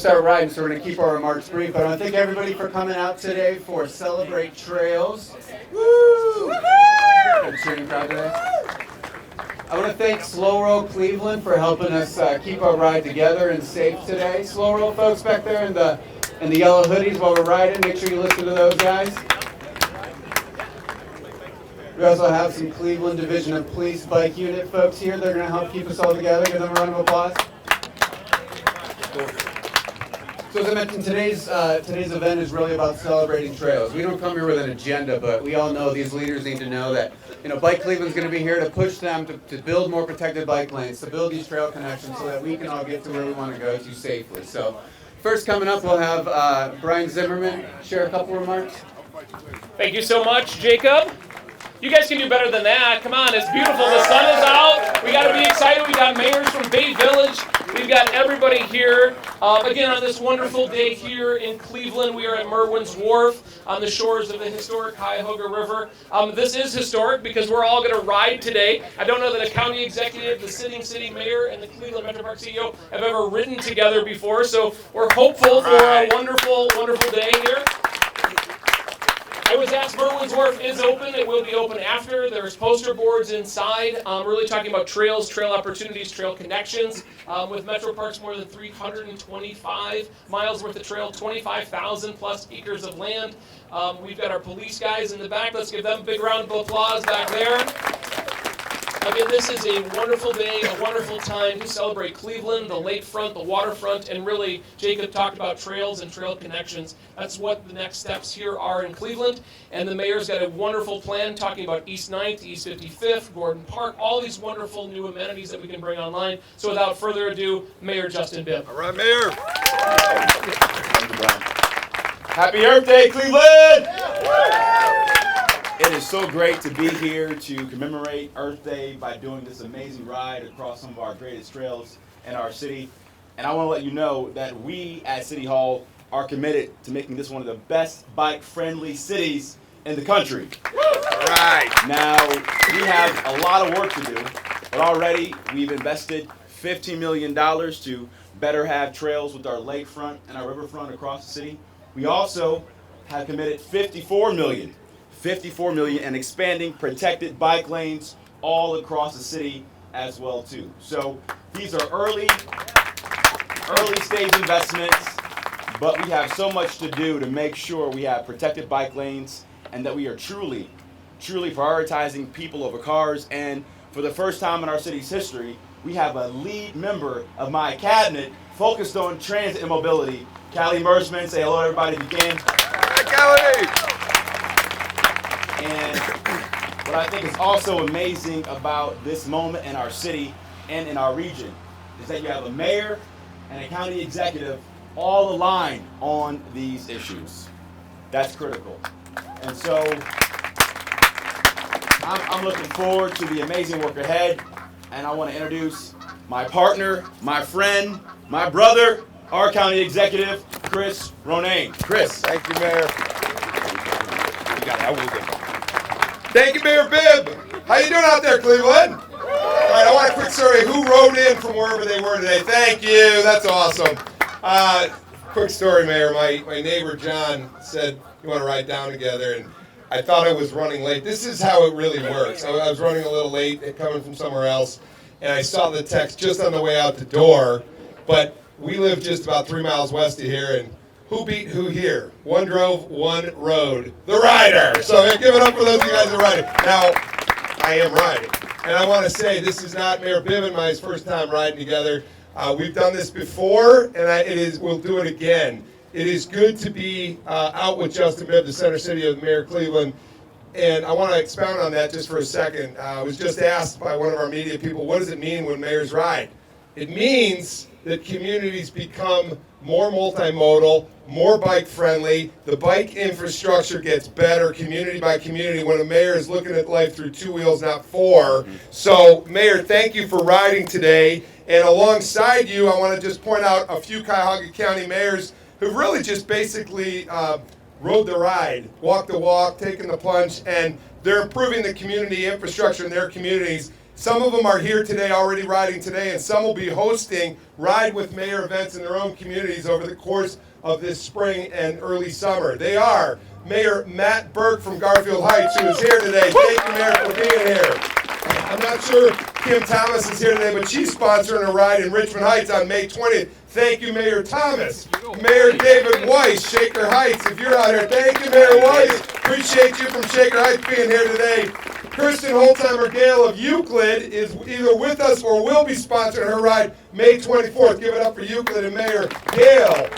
start riding, so we're going to keep our remarks brief. But I want to thank everybody for coming out today for Celebrate Trails. Woo! Good cheering crowd today. I want to thank Slow Roll Cleveland for helping us keep our ride together and safe today. Slow Roll folks back there in the yellow hoodies while we're riding, make sure you listen to those guys. We also have some Cleveland Division of Police Bike Unit folks here. They're going to help keep us all together. Give them a round of applause. So as I mentioned, today's event is really about celebrating trails. We don't come here with an agenda, but we all know these leaders need to know that Bike Cleveland's going to be here to push them to build more protected bike lanes, to build these trail connections so that we can all get to where we want to go to safely. So first coming up, we'll have Brian Zimmerman share a couple remarks. Thank you so much, Jacob. You guys can do better than that. Come on, it's beautiful. The sun is out. We got to be excited. We got mayors from Bay Village. We've got everybody here. Again, on this wonderful day here in Cleveland, we are at Merwin's Wharf on the shores of the historic Cuyahoga River. This is historic because we're all going to ride today. I don't know that a county executive, the sitting city mayor, and the Cleveland Metro Park CEO have ever ridden together before. So we're hopeful for a wonderful, wonderful day here. I was asked, Merwin's Wharf is open. It will be open after. There's poster boards inside, really talking about trails, trail opportunities, trail connections. With Metro Parks, more than 325 miles worth of trail, 25,000 plus acres of land. We've got our police guys in the back. Let's give them a big round of applause back there. Again, this is a wonderful day, a wonderful time to celebrate Cleveland, the lakefront, the waterfront, and really, Jacob talked about trails and trail connections. That's what the next steps here are in Cleveland. And the mayor's got a wonderful plan talking about East 9th, East 55th, Gordon Park, all these wonderful new amenities that we can bring online. So without further ado, Mayor Justin Bibb. All right, Mayor. Happy Earth Day, Cleveland! It is so great to be here to commemorate Earth Day by doing this amazing ride across some of our greatest trails in our city. And I want to let you know that we at City Hall are committed to making this one of the best bike-friendly cities in the country. Right. Now, we have a lot of work to do, but already we've invested $15 million to better have trails with our lakefront and our riverfront across the city. We also have committed $54 million and expanding protected bike lanes all across the city as well too. So these are early stage investments, but we have so much to do to make sure we have protected bike lanes and that we are truly prioritizing people over cars. And for the first time in our city's history, we have a lead member of my cabinet focused on transit and mobility. Callie Mersman, say hello everybody if you can. Hi, Callie. And what I think is also amazing about this moment in our city and in our region is that you have a mayor and a county executive all aligned on these issues. That's critical. And so I'm looking forward to the amazing work ahead, and I want to introduce my partner, my friend, my brother, our county executive, Chris Ronayne. Chris. Thank you, Mayor. You got it. I will get it. Thank you, Mayor Bibb. How you doing out there, Cleveland? All right, I want a quick story. Who rode in from wherever they were today? Thank you. That's awesome. Quick story, Mayor. My neighbor, John, said, you want to ride down together? And I thought I was running late. This is how it really works. I was running a little late, coming from somewhere else, and I saw the text just on the way out the door. But we live just about 3 miles west of here, and who beat who here? One drove, one rode. The rider! So give it up for those of you guys that are riding. Now, I am riding. And I want to say, this is not Mayor Bibb and my first time riding together. We've done this before, and we'll do it again. It is good to be out with Justin Bibb, the Center City of Mayor Cleveland. And I want to expound on that just for a second. I was just asked by one of our media people, what does it mean when mayors ride? It means that communities become more multimodal, more bike-friendly. The bike infrastructure gets better community by community when a mayor is looking at life through 2 wheels, not 4. So, Mayor, thank you for riding today. And alongside you, I want to just point out a few Cuyahoga County mayors who've really just basically rode the ride, walked the walk, taken the plunge, and they're improving the community infrastructure in their communities. Some of them are here today, already riding today, and some will be hosting Ride with Mayor events in their own communities over the course of this spring and early summer. They are Mayor Matt Burke from Garfield Heights, who is here today. Thank you, Mayor, for being here. I'm not sure Kim Thomas is here today, but she's sponsoring a ride in Richmond Heights on May 20th. Thank you, Mayor Thomas. Mayor David Weiss, Shaker Heights, if you're out here, thank you, Mayor Weiss. Appreciate you from Shaker Heights being here today. Kirsten Holtheimer Gale of Euclid is either with us or will be sponsoring her ride May 24th. Give it up for Euclid and Mayor Gale.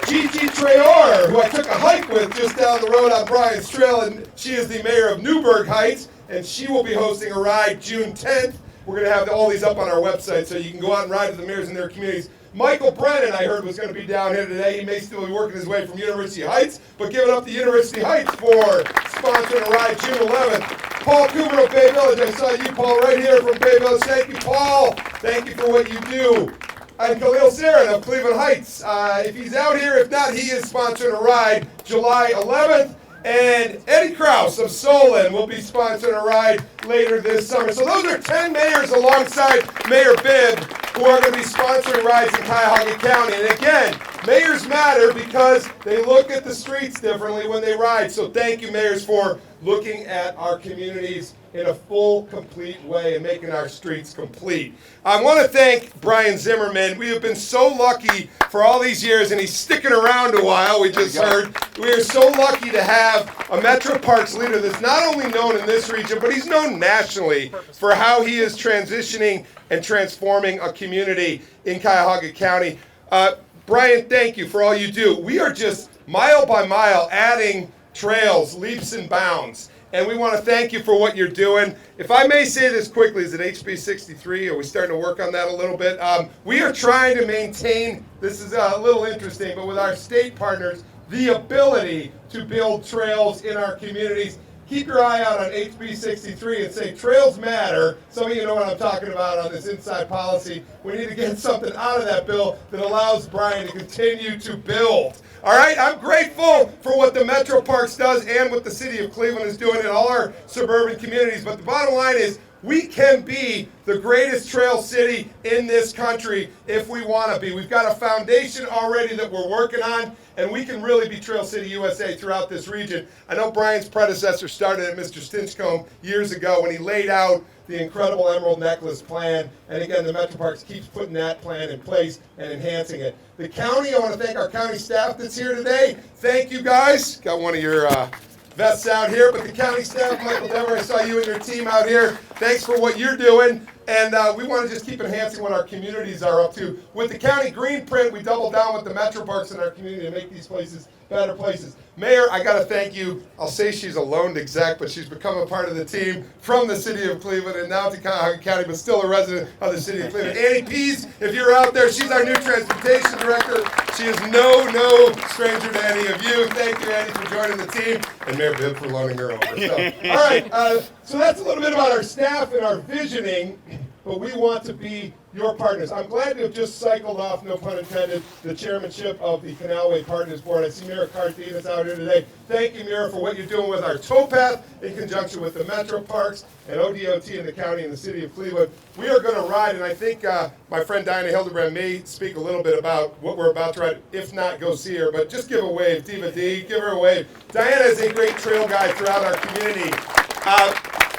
Gigi Traor, who I took a hike with just down the road on Bryant's Trail, and she is the mayor of Newburgh Heights, and she will be hosting a ride June 10th. We're going to have all these up on our website so you can go out and ride with the mayors in their communities. Michael Brennan, I heard, was going to be down here today. He may still be working his way from University Heights, but give it up to University Heights for sponsoring a ride June 11th. Paul Cooper of Bay Village, I saw you, Paul, right here from Bay Village. Thank you, Paul. Thank you for what you do. And Khalil Sarin of Cleveland Heights. If he's out here, if not, he is sponsoring a ride July 11th. And Eddie Krause of Solon will be sponsoring a ride later this summer. So those are 10 mayors alongside Mayor Bibb who are going to be sponsoring rides in Cuyahoga County. And again, mayors matter because they look at the streets differently when they ride. So thank you, mayors, for looking at our communities in a full, complete way and making our streets complete. I want to thank Brian Zimmerman. We have been so lucky for all these years, and he's sticking around a while, we just heard. We are so lucky to have a Metro Parks leader that's not only known in this region, but he's known nationally for how he is transitioning and transforming a community in Cuyahoga County. Brian, thank you for all you do. We are just mile by mile adding trails, leaps and bounds. And we want to thank you for what you're doing. If I may say this quickly, is it HB 63? Are we starting to work on that a little bit? We are trying to maintain, this is a little interesting, but with our state partners, the ability to build trails in our communities. Keep your eye out on HB 63 and say trails matter. Some of you know what I'm talking about on this inside policy. We need to get something out of that bill that allows Brian to continue to build. All right, I'm grateful for what the Metro Parks does and what the city of Cleveland is doing in all our suburban communities. But the bottom line is we can be the greatest trail city in this country if we want to be. We've got a foundation already that we're working on, and we can really be Trail City USA throughout this region. I know Brian's predecessor started at Mr. Stinchcomb years ago when he laid out the incredible Emerald Necklace plan, and again, the Metro Parks keeps putting that plan in place and enhancing it. The county, I want to thank our county staff that's here today. Thank you, guys. Got one of your vests out here, but the county staff, Michael Dever, I saw you and your team out here. Thanks for what you're doing. And we want to just keep enhancing what our communities are up to. With the county green print, we double down with the Metro Parks in our community to make these places better places. Mayor, I got to thank you. I'll say she's a loaned exec, but she's become a part of the team from the city of Cleveland and now to Cuyahoga County, but still a resident of the city of Cleveland. Annie Pease, if you're out there, she's our new transportation director. She is no stranger to any of you. Thank you, Annie, for joining the team, and Mayor Bibb for loaning her over. So, all right, so that's a little bit about our staff and our visioning, but we want to be your partners. I'm glad to have just cycled off, no pun intended, the chairmanship of the Canalway Partners Board. I see Mira Cardenas out here today. Thank you, Mira, for what you're doing with our towpath in conjunction with the Metro Parks and ODOT in the county and the city of Cleveland. We are going to ride, and I think my friend Diana Hildebrand may speak a little bit about what we're about to ride. If not, go see her, but just give a wave. Diva D, give her a wave. Diana is a great trail guide throughout our community.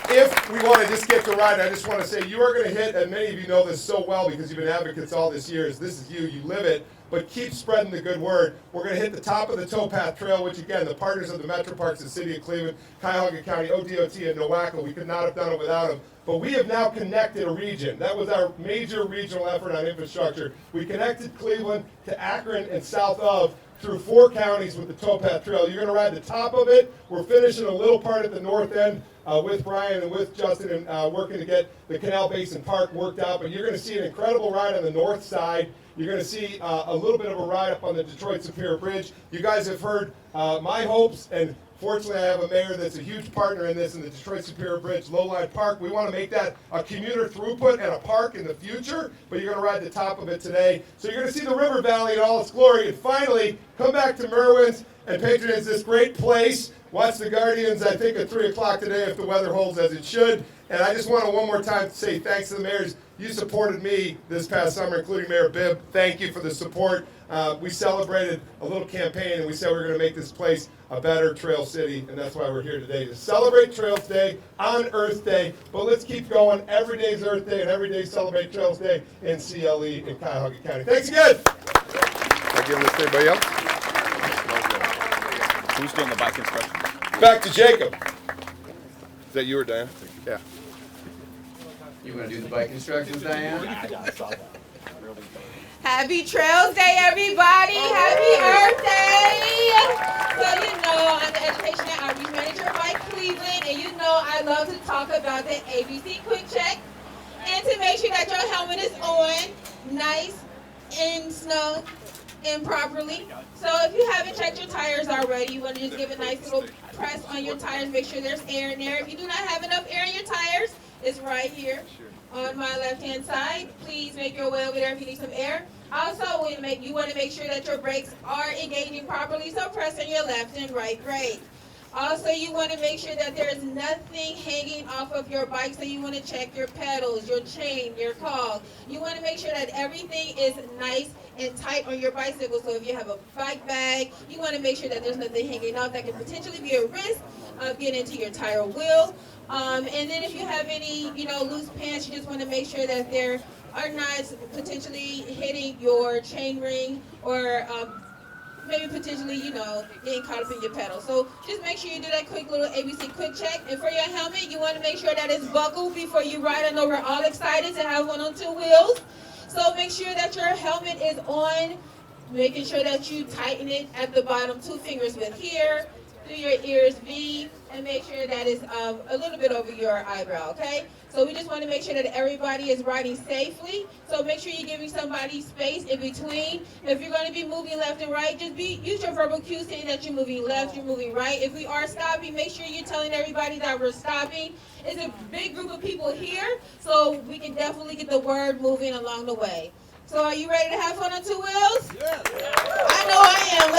If we want to just get to ride, I just want to say you are going to hit, and many of you know this so well because you've been advocates all this years. This is you live it, but keep spreading the good word. We're going to hit the top of the Towpath Trail, which again, the partners of the Metro Parks, the city of Cleveland, Cuyahoga County, ODOT, and NOACA, we could not have done it without them. But we have now connected a region. That was our major regional effort on infrastructure. We connected Cleveland to Akron and south of through 4 counties with the Towpath Trail. You're going to ride the top of it. We're finishing a little part at the north end with Brian and with Justin and working to get the Canal Basin Park worked out. But you're going to see an incredible ride on the north side. You're going to see a little bit of a ride up on the Detroit Superior Bridge. You guys have heard my hopes, and fortunately I have a mayor that's a huge partner in this in the Detroit Superior Bridge Lowline Park. We want to make that a commuter throughput and a park in the future, but you're going to ride the top of it today. So you're going to see the river valley in all its glory. And finally, come back to Merwin's and patronize this great place. Watch the Guardians, I think, at 3 o'clock today if the weather holds as it should. And I just want to one more time say thanks to the mayors. You supported me this past summer, including Mayor Bibb. Thank you for the support. We celebrated a little campaign, and we said we were going to make this place a better trail city, and that's why we're here today, to celebrate Trails Day on Earth Day. But let's keep going. Every day is Earth Day, and every day celebrate Trails Day in CLE in Cuyahoga County. Thanks again. I give this to anybody else? Who's doing the bike inspection? Back to Jacob. Is that you or Diana? Yeah. You want to do the bike instructions, Diane? Happy Trails Day, everybody! Happy Earth Day! So you know, I'm the Education and Outreach Manager of Bike Cleveland, and you know I love to talk about the ABC Quick Check, and to make sure that your helmet is on, nice and snug and properly. So if you haven't checked your tires already, you want to just give a nice little press on your tires, make sure there's air in there. If you do not have enough air in your tires, it's right here on my left-hand side. Please make your way over there if you need some air. Also, you want to make sure that your brakes are engaging properly, so press on your left and right brake. Also, you want to make sure that there is nothing hanging off of your bike, so you want to check your pedals, your chain, your cog. You want to make sure that everything is nice and tight on your bicycle, so if you have a bike bag, you want to make sure that there's nothing hanging off that could potentially be a risk of getting into your tire wheel. And then if you have any, loose pants, you just want to make sure that they're not potentially hitting your chain ring or maybe potentially, getting caught up in your pedal. So just make sure you do that quick little ABC quick check. And for your helmet, you want to make sure that it's buckled before you ride. I know we're all excited to have one on 2 wheels. So make sure that your helmet is on, making sure that you tighten it at the bottom, 2 fingers with here, through your ears V, and make sure that it's a little bit over your eyebrow, okay? So we just want to make sure that everybody is riding safely. So make sure you're giving somebody space in between. If you're going to be moving left and right, just use your verbal cues saying that you're moving left, you're moving right. If we are stopping, make sure you're telling everybody that we're stopping. It's a big group of people here, so we can definitely get the word moving along the way. So are you ready to have fun on 2 wheels? Yeah. I know I am.